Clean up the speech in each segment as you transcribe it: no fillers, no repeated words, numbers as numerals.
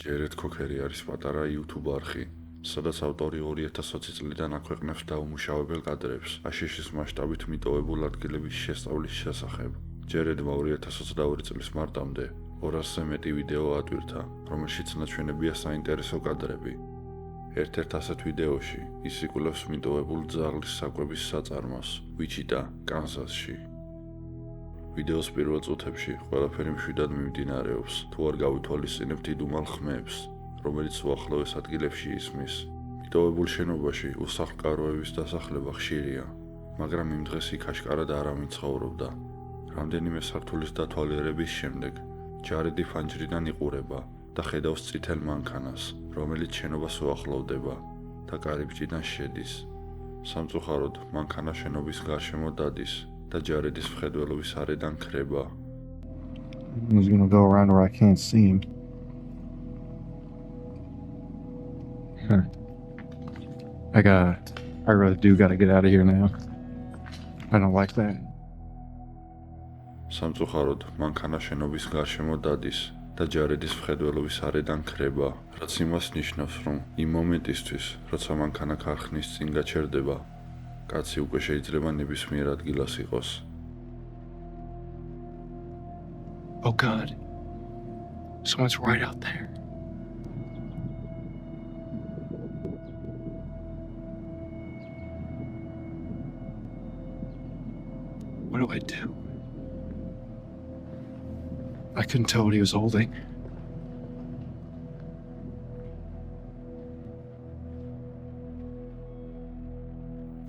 ჯერედ ქოქერი არის პატარა YouTube არხი, სადაც ავტორი 2020 წლიდან აქვეყნებს დაუმუშავებელ კადრებს აშშ-ის მასშტაბით მიტოვებულ ადგილების შესწავლის შესახებ. ჯერედმა 2022 წლის მარტამდე 200-ზე მეტი ვიდეო ატვირთა, რომელშიც ნაჩვენებია საინტერესო კადრები. ერთ-ერთ ასეთ ვიდეოში ის იკვლევს მიტოვებულ ძაღლის საკვების საწარმოს ვიჩიტა, კანზასში. ვიდეოს პირველ წუთებში ყველაფერი მშვიდად მიმდინარეობს, თუ არ გავითვალისწინებთ იდუმალ ხმებს, რომელიც უახლოეს ადგილებში ისმის. მიტოვებულ შენობაში უსახლკაროების დასახლება ხშირია, მაგრამ იმ დღეს იქ აშკარად არავინ ცხოვრობდა. რამდენიმე სართულის დათვალიერების შემდეგ ჯარედი ფანჯრიდან იყურება და ხედავს წითელ მანქანას, რომელიც შენობას უახლოვდება და კარიბჭიდან შედის. სამწუხაროდ, მანქანა შენობის გარშემო დადის და ჯარედის მხედველობის არედან ქრება. He's gonna go around where I can't see him. I really do gotta get out of here now. I don't like that. სამწუხაროდ, მანქანა შენობის გარშემო დადის და ჯარედის მხედველობის არედან ქრება, რაც იმას ნიშნავს, რომ იმ მომენტისთვის, როცა მანქანა ქარხნის წინ გაჩერდება, კაცი უკვე შეიძლება ნებისმიერ ადგილას იყოს. Oh God. Someone's right out there. What do I do? I couldn't tell what he was holding.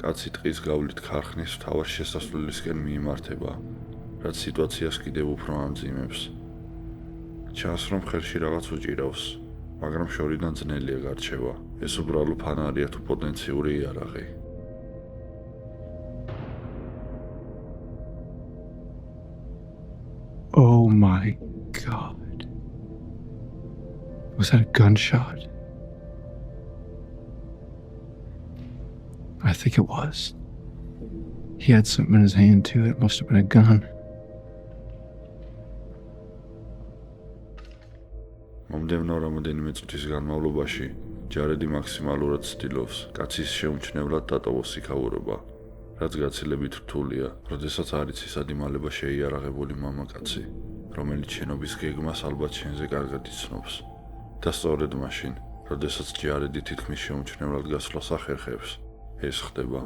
კაცი ტყის გავლით ქარხნის მთავარ შესასვლელისკენ მიიმართება, რაც სიტუაციას კიდევ უფრო ამძიმებს. ჩანს, რომ ხელში რაღაც უჭირავს, მაგრამ შორიდან ძნელია გარჩევა. ეს უბრალო ფანარია თუ პოტენციური იარაღი. Oh my God. Was that a gunshot? I think it was. He had something in his hand too. It must have been a gun. მომდევნო რამოდენიმე წუთის განმავლობაში ჯარედი მაქსიმალურად ცდილობს კაცის შეუმჩნევლად დატოვოს იქაურობა, რაც გაცილებით რთულია, როდესაც არ იცის ადიმალება შეიარაღებული მამაკაცი, რომელიც შენობის გეგმას ალბათ შენზე კარგად იცნობს. და სწორედ მაშინ, როდესაც ჯარედი თითქმის შეუმჩნევლად გასვლას ახერხებს, ეს ხდება.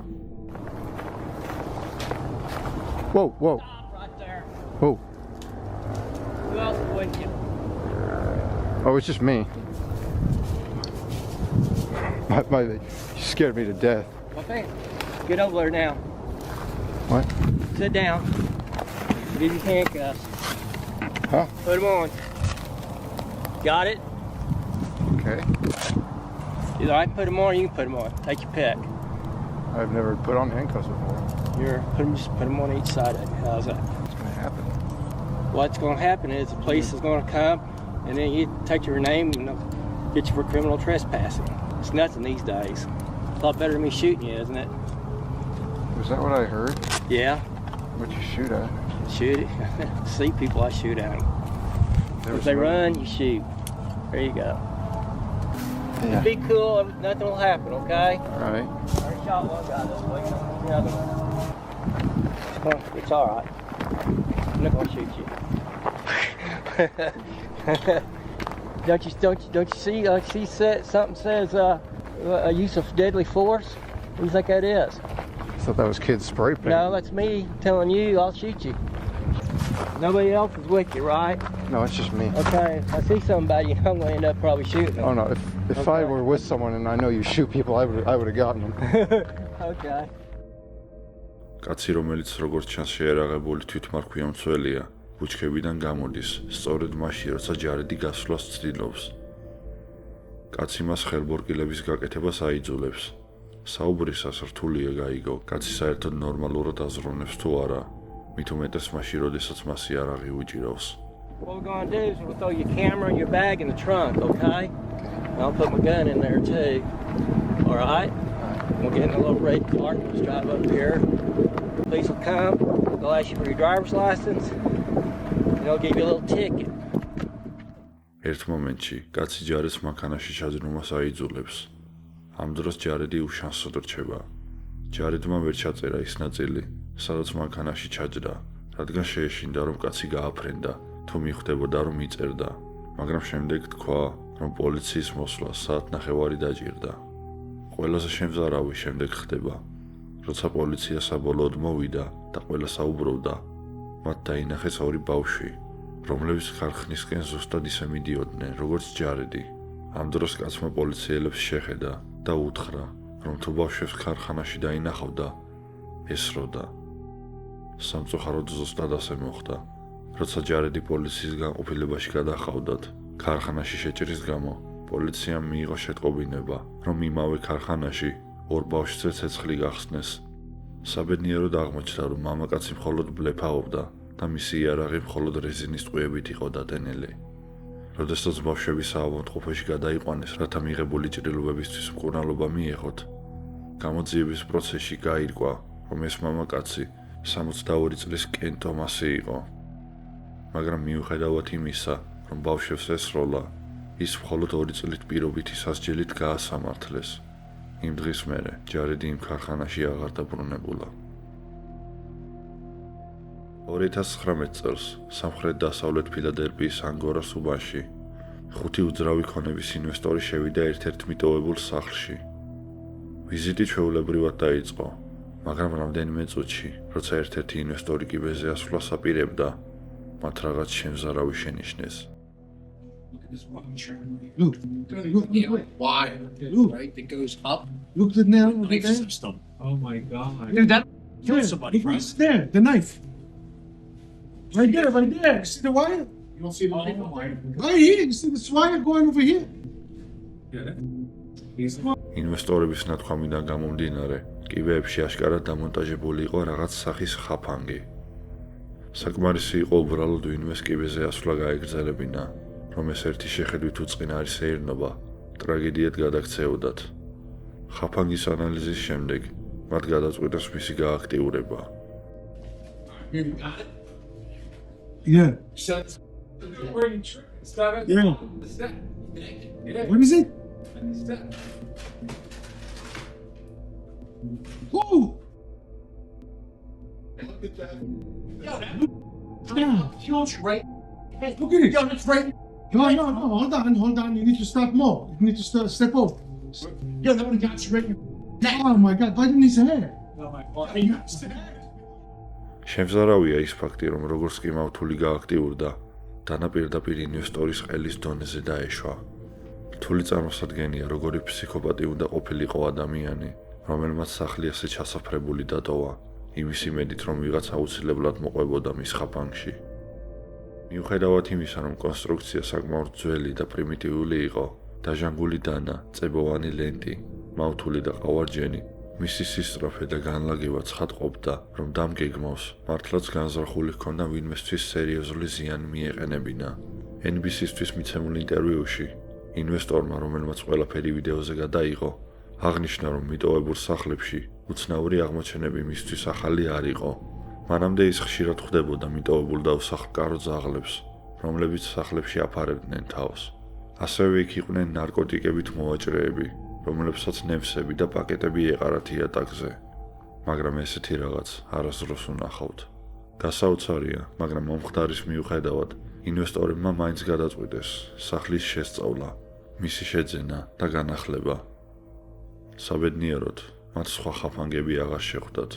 Whoa, whoa. Stop right there. Who? Who else is with you? Oh, it's just me. You scared me to death. Okay. Get over there now. What? Sit down. Give you handcuffs. Huh? Put them on. Got it? Okay. Either I can put them on or you can put them on. Take your pick. I've never put on handcuffs before. Just put them on each side of you. How's that? What's gonna happen? What's going to happen is the police is going to come and then you take your name and they'll get you for criminal trespassing. It's nothing these days. A lot better than me shooting you, isn't it? Was that what I heard? Yeah. What'd you shoot at? Shoot it. See people, I shoot at them. If they run, you shoot. There you go. Yeah. Be cool, nothing will happen, okay? All right. I already shot one guy this way, the other one. It's all right. I'm not gonna shoot you. Don't you see? Something says a use of deadly force. What do you think that is? I thought that was kids spray paint. No, that's me telling you I'll shoot you. Nobody else is with you, right? No, it's just me. Okay, if I see somebody, I'm gonna end up probably shooting them. Oh no, if I were with someone and I know you shoot people, I would have gotten them. Okay. კაცი, რომელიც როგორც ჩანს შეერაღებული თვითმარქვია მცველია, ბუჩქებიდან გამოდის, სწორედ მაშინ, როცა ჯარედი გასვლას ცდილობს. კაცი მას ხელბორკილების გაკეთებას აიძულებს. საუბრისას რთულია გაიგო, კაცი საერთოდ ნორმალურად აზროვნებს თუ არა, მით უმეტეს მაშინ, როდესაც მას იარაღი უჭირავს. What we're gonna do is we'll throw your camera and your bag in the trunk, okay? And I'll put my gun in there too. All right? We'll get in a little red car, let's drive up here. Police will come, they'll ask you for your driver's license, and they'll give you a little ticket. ერთ მომენტში კაცი ჯარედს მანქანაში ჩაძრომას აიძულებს. ამ დროს ჯარედი უშანსოდ რჩება. ჯარედმა ვერ ჩაწერა ის ნაწილი, სადაც მანქანაში ჩაჯდა, რადგან შეეშინდა, რომ კაცი გააფრენდა, თუ მიხვდებოდა, რომ იწერდა, მაგრამ შემდეგ თქვა, რომ პოლიციის მოსვლა საათნახევარი დაჭირდა. ყველაზე შემზარავი შემდეგ ხდება, როცა პოლიცია საბოლოოდ მოვიდა და ყველა საუბრობდა, მათ დაინახეს ორი ბავშვი, რომლებიც ქარხნისკენ ზუსტად ისე მიდიოდნენ, როგორც ჯარედი. ამ დროს კაცმა პოლიციელებს შეხედა და უთხრა, რომ თუ ბავშვებს ქარხანაში დაინახავდა, ესროდა. სამწუხაროდ ზუსტად ასე მოხდა. როცა ჯარედი პოლიციის განყოფილებაში გადახავდათ, ქარხანაში შეჭრის გამო, პოლიციამ მიიღო შეტყობინება, რომ იმავე ქარხანაში ორ ბავშვზე ცეცხლი გახსნეს. საბედნიეროდ აღმოჩნდა, რომ მამაკაცი მხოლოდ ბლეფაობდა და მისი იარაღი მხოლოდ რეზინის ტყვიებით იყო დადენილი. როდესაც ბავშვები საავადმყოფოში გადაიყვანეს, რათა მიღებული ჭრილობებისთვის მკურნალობა მიეღოთ, გამოძიების პროცესში გაირკვა, რომ ეს მამაკაცი 62 წლის კენ ტომასი იყო. მაგრამ მიუხედავად იმისა, რომ ბავშვებს ესროლა, ის მხოლოდ 2 წლით პირობითი სასჯელით გაასამართლეს. იმ დღის მერე ჯარედი იმ ქარხანაში აღარ დაბრუნებულა. 2019 წელს სამხრეთ-დასავლეთ ფილადელფიის ანგორას უბანში 5 უძრავი ქონების ინვესტორი შევიდა ერთ-ერთ მიტოვებულ სახლში. ვიზიტი ჩვეულებრივად დაიწყო, მაგრამ რამდენიმე წუთში, როცა ერთ-ერთი ინვესტორი კიბეზე ასვლას აპირებდა, მათ რაღაც შემზარავი შენიშნეს. Look, Yeah, like wire, Look. right? That goes up. look the nail over Knife there. system. Oh my god. Dude, that There, killed somebody, look right? what's there, the knife. Right there, right there. You see the wire? You don't see the knife Oh my wire? Right here. You see this wire going over here? He's ინვესტორების ნათქვამიდან გამომდინარე, კიბეებში აშკარად დამონტაჟებული იყო რაღაც სახის ხაფანგი. საკმარისი იყო უბრალოდ ვინმეს კიბეზე ასვლა გაეგრძელებინა, რომ ეს ერთი შეხედვით უწყინარი სეირნობა ტრაგედიად გადაქცეოდათ. ხაფანგის ანალიზის შემდეგ მათ გადაწყვიტეს მისი გააქტიურება. You got it? Yeah. So it's where you trip. It's not a Yeah. It's that. Yeah. What is it? It's that. Whoa! Look at that. Yo, that Yeah. huge, right? Hey, Look at it. Yo, that's right. No, hold on. You need to start more. You need to step over. Yo, that one got you right. Oh my God, right in his hair. Oh my god. Hey, you understand? შემზარავია ის ფაქტი, რომ როგორც კი მავთული გააქტიურდა, დანაპირდაპირ ინვესტორის ყელის დონეზე დაეშვა. რთული წარმოსადგენია, როგორი ფსიქოპატი უნდა ყოფილიყო ადამიანი, რომელმაც სახლი ასე ჩასაფრებული დატოვა, იმის იმედით, რომ ვიღაც აუცილებლად მოყვებოდა მის ხაფანგში. მიუხედავად იმისა, რომ კონსტრუქცია საკმაოდ ძველი და პრიმიტიული იყო, დაჟანგული დანა, წებოვანი ლენტი, მავთული და ყავარჯენი, მისი სისწრაფე და განლაგება ცხადყოფდა, რომ დამგეგმავს მართლაც განზრახული ჰქონდა ვინმესთვის სერიოზული ზიანი მიეყენებინა. NBC-ისთვის მიცემულ ინტერვიუში ინვესტორმა, რომელმაც ყველაფერი ვიდეოზე გადაიღო, აღნიშნა, რომ მიტოვებულ სახლებში უცნაური აღმოჩენები მისთვის ახალი არ იყო. მანამდე ის ხშირად ხვდებოდა მიტოვებულ და უსახლკარო ძაღლებს, რომლებიც სახლებში აფარებდნენ თავს. ასევე იქ იყვნენ ნარკოტიკებით მოვაჭრეები, რომლებსაც ნემსები და პაკეტები ეყარათ იატაკზე. მაგრამ ესეთი რაღაც არასდროს უნახავთ. გასაოცარია, მაგრამ მომხდარის მიუხედავად, ინვესტორებმა მაინც გადაწყვიტეს სახლის შესწავლა, მისი შეძენა და განახლება. საბედნიეროდ, მათ სხვა ხაფანგები აღარ შეხვდათ.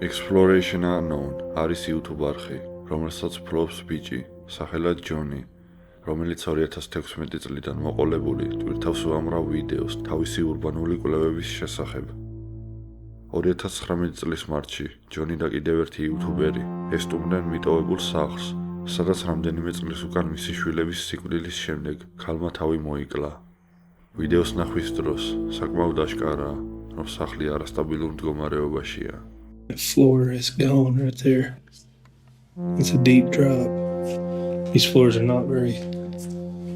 Exploration Unknown არის YouTube არხი, რომელსაც ფლობს ბიჭი, სახელად ჯონი, რომელიც 2016 წლიდან მოყოლებული ტვირთავს უამრავ ვიდეოს თავისი ურბანული კვლევების შესახებ. 2019 წლის მარტში ჯონი და კიდევ ერთი იუთუბერი ესტუმრნენ მიტოვებულ სახლს, სადაც რამდენიმე წლის უკან მისი შვილების სიკვდილის შემდეგ ქალმა თავი მოიკლა. ვიდეოს ნახვის დროს საკმაოდ აშკარაა, რომ სახლი არასტაბილურ მდგომარეობაშია. The floor is gone right there. It's a deep drop. These floors are not very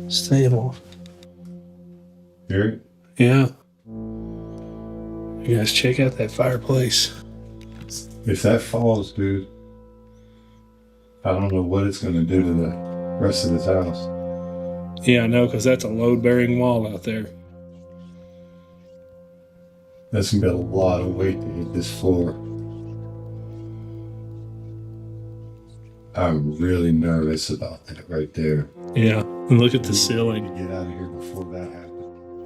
stable. Here? Yeah. You guys check out that fireplace. If that falls, dude, I don't know what it's going to do to the rest of this house. Yeah, I know, because that's a load-bearing wall out there. That's going to be a lot of weight to hit this floor. I'm really nervous about that right there. Yeah, and look at the ceiling. Get out of here before that happens.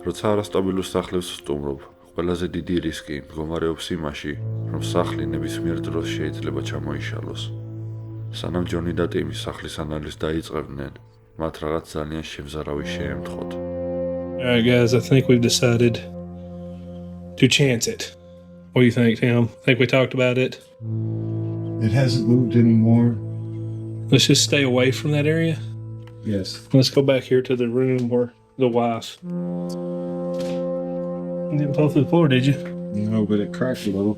როცა არასტაბილურ სახლებს ვსტუმრობ, ყველაზე დიდი რისკი მდგომარეობს იმაში, რომ სახლი ნებისმიერ დროს შეიძლება ჩამოიშალოს. სანამ ჯონი და ტიმი სახლის ანალიზს დაიწყებდნენ, მათ რაღაც ძალიან შემზარავი შეემთხოთ. All right, guys, I think we've decided to chance it. What do you think, Tim? Think we talked about it? It hasn't moved anymore. Let's just stay away from that area. Yes. Let's go back here to the room where the wife. You didn't fall through the floor, did you? No, but it cracked a little.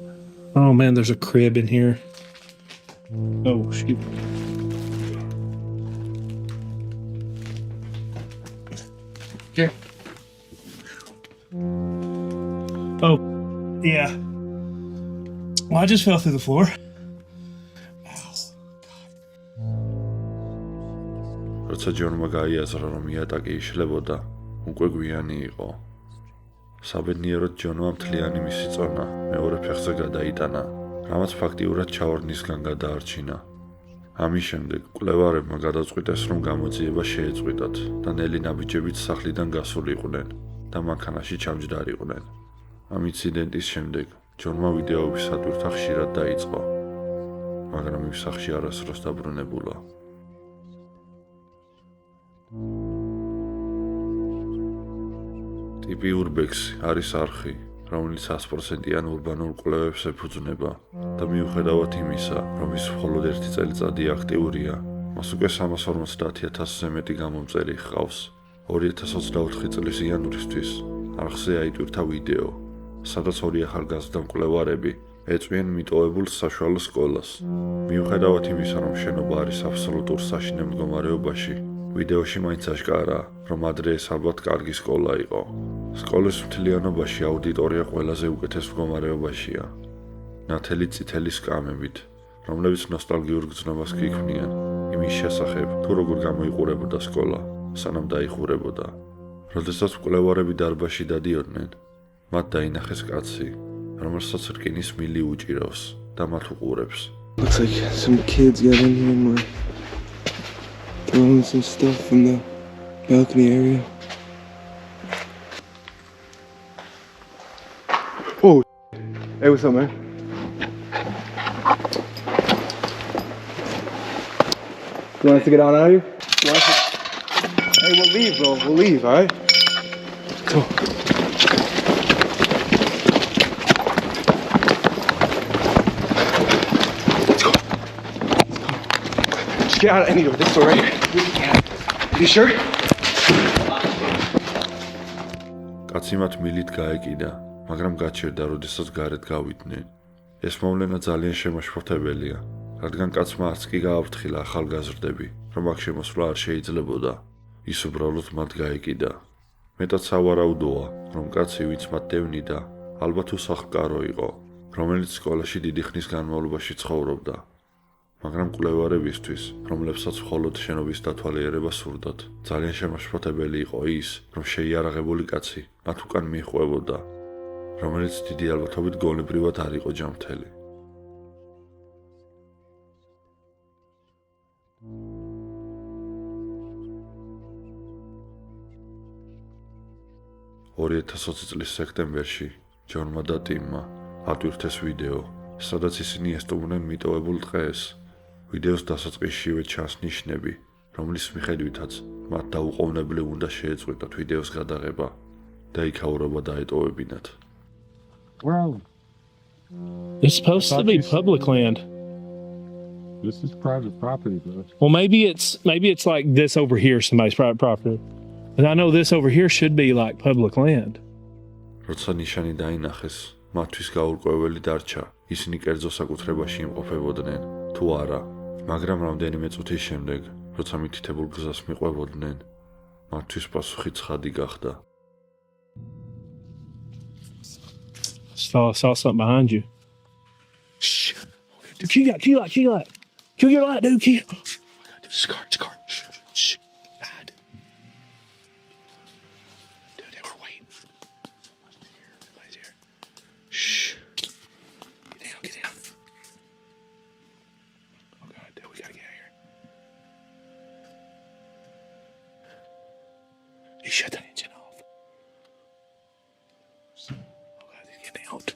Oh man, there's a crib in here. Oh shoot. Here. Oh, yeah. Well, I just fell through the floor. როცა ჯონმა გაიაზრა, რომ იატაკი იშლებოდა, უკვე გვიანი იყო. საბედნიეროდ ჯონმა მთლიანი მისი წონა მეორე ფეხზე გადაიტანა, რამაც ფაქტიურად ჩავარდნისგან გადაარჩინა. ამის შემდეგ კვლევარებმა გადაწყვიტეს, რომ გამოძიება შეეწყვიტათ და ნელი ნაბიჯებით სახლიდან გასულიყვნენ და მანქანაში ჩამჯდარიყვნენ. ამ ინციდენტის შემდეგ ჯონმა ვიდეოების სატვირთა ხშირად დაიწყო, მაგრამ იმ სახლში არასდროს დაბრუნებულა. ტიპი ურბექსი არის არხი, რომელიც 100%-იან ურბანულ კვლევებს ეფუძნება და მიუხედავად იმისა, რომ ის მხოლოდ 1 წელიწადი აქტიურია, მას უკვე 350,000-ზე მეტი გამომწერი ჰყავს. 2024 წლის იანვრისთვის არხზე აიტვირთა ვიდეო, სადაც ორი ახალგაზრდა მკვლევარები ეწვიან მიტოვებულ საშუალო სკოლას. მიუხედავად იმისა, რომ შენობა არის აბსოლუტურ საშინელ მდგომარეობაში, ვიდეოში მაინც აღკარაა, რომ ადრე ეს ალბათ კარგი სკოლა იყო. სკოლის მთლიანობაში აუდიტორია ყველაზე უკეთეს მდგომარეობაშია. ნათელი წითელი სკამებით, რომლებიც ნოსტალგიურ გრძნობას გიქმნიან იმის შესახებ, თუ როგორ გამოიყურებოდა სკოლა, სანამ დაიხურებოდა. როდესაც მკვლევარები დარბაზში დადიოდნენ, მათ დაინახეს კაცი, რომელსაც რკინის მილი უჭირავს და მათ უყურებს. Looks like some kids got in here and were throwing some stuff from the balcony area. Oh, hey, what's up, man? You want us to get on out of here? Hey, we'll leave, bro. We'll leave, all right? Come on. Get out of any door. This door right here. You sure? კაცი მათ მილით გაეკიდა, მაგრამ გაჩერდა, როდესაც გარეთ გავიდნენ. ეს მოვლენა ძალიან შემაშფოთებელია, რადგან კაცმა არც კი გააფრთხილა ახალგაზრდები, რომ აქ შემოსვლა არ შეიძლებოდა. ის უბრალოდ მათ გაეკიდა. მეტად სავარაუდოა, რომ კაცი, ვინც მათ დევნიდა, ალბათ უსახლკარო იყო, რომელიც სკოლაში დიდი ხნის განმავლობაში ცხოვრობდა. მაგრამ კვლევარებისთვის, რომლებსაც მხოლოდ შენობის დათვალიერება სურდათ, ძალიან შემაშფოთებელი იყო ის, რომ შეიარაღებული კაცი მათ უკან მიჰყვებოდა, რომელიც დიდი ალბათობით გონებრივად არ იყო ჯანმრთელი. წლის სექტემბერში ჯონმა და ტიმმა ატვირთეს ვიდეო, სადაც ისინი ესტუმრნენ მიტოვებულ ტყეს. ვიდეოს დასაწყისშივე ჩანს ნიშნები, რომლის მიხედვითაც მათ დაუყოვნებლივ უნდა შეეწყვიტათ ვიდეოს გადაღება და იქაურობა დაეტოვებინათ. Well, It's supposed to be public land. this is private property, bro. Well, maybe it's like this over here, somebody's private property. And I know this over here should be like public land. როცა ნიშანი დაინახეს, მათთვის გაურკვეველი დარჩა, ისინი კერძო საკუთრებაში იმყოფებოდნენ, თუ არა. მაგრამ რამდენიმე წუთის შემდეგ, როცა მითითებულ გზას მიყვებოდნენ, მათთვის პასუხი ცხადი გახდა. Saw something behind you. Shh. Dude, key light. Kill your light, dude. Kill. Oh my God, dude, scar. Shh. God. Dude, they were waiting. Somebody's here. Shh. Get down. Oh God, dude, we gotta get out of here. You shut that engine off. Oh God, he's getting out.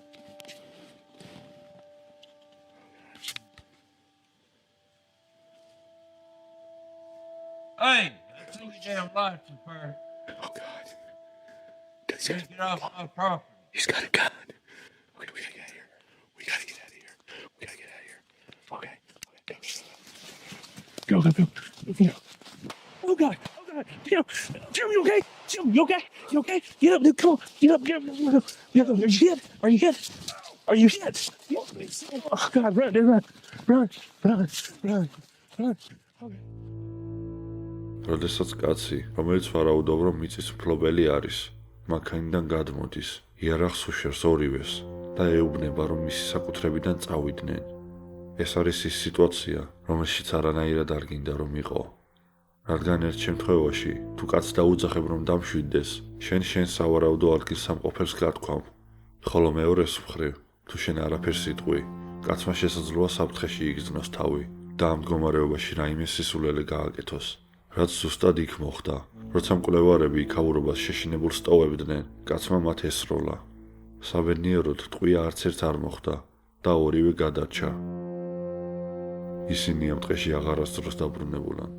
Hey, that's your damn license, man. Oh God. Dude, Get off my property. he's got a gun. Okay, we gotta get out of here. Okay. Go. Oh God. Jim, you okay? You okay? Get up, dude. Come on. Get up. Are you hit? Oh God, run, dude, run. როდესაც კაცი, რომელიც ვარაუდობ, რომ მიწის მფლობელი არის, მანქანიდან გადმოდის, იარაღს უშევს ორივეს და ეუბნება, რომ მისი საკუთრებიდან წავიდნენ. ეს არის ის სიტუაცია, რომელშიც არანაირად არ გინდა რომ იყო. რადგან ერთ შემთხვევაში, თუ კაც დაუძახებ რომ დამშვიდდეს, შენ სავარაუდო ადგილს ამყოფებს გათქვამ, ხოლო მეორეს მხრივ, თუ შენ არაფერს იტყვი, კაცმა შესაძლოა საფრთხეში იგრძნოს თავი და ამ მდგომარეობაში რაიმე სისულელე გააკეთოს. რაც ზუსტად იქ მოხდა, როცა მკვლევარები იქაურობას შეშინებულ სტოვებდნენ, კაცმა მათ ესროლა. საბედნიეროდ ტყვია არც ერთ არ მოხდა და ორივე გადარჩა. ისინი ამ ტყეში აღარასდროს დაბრუნებულან.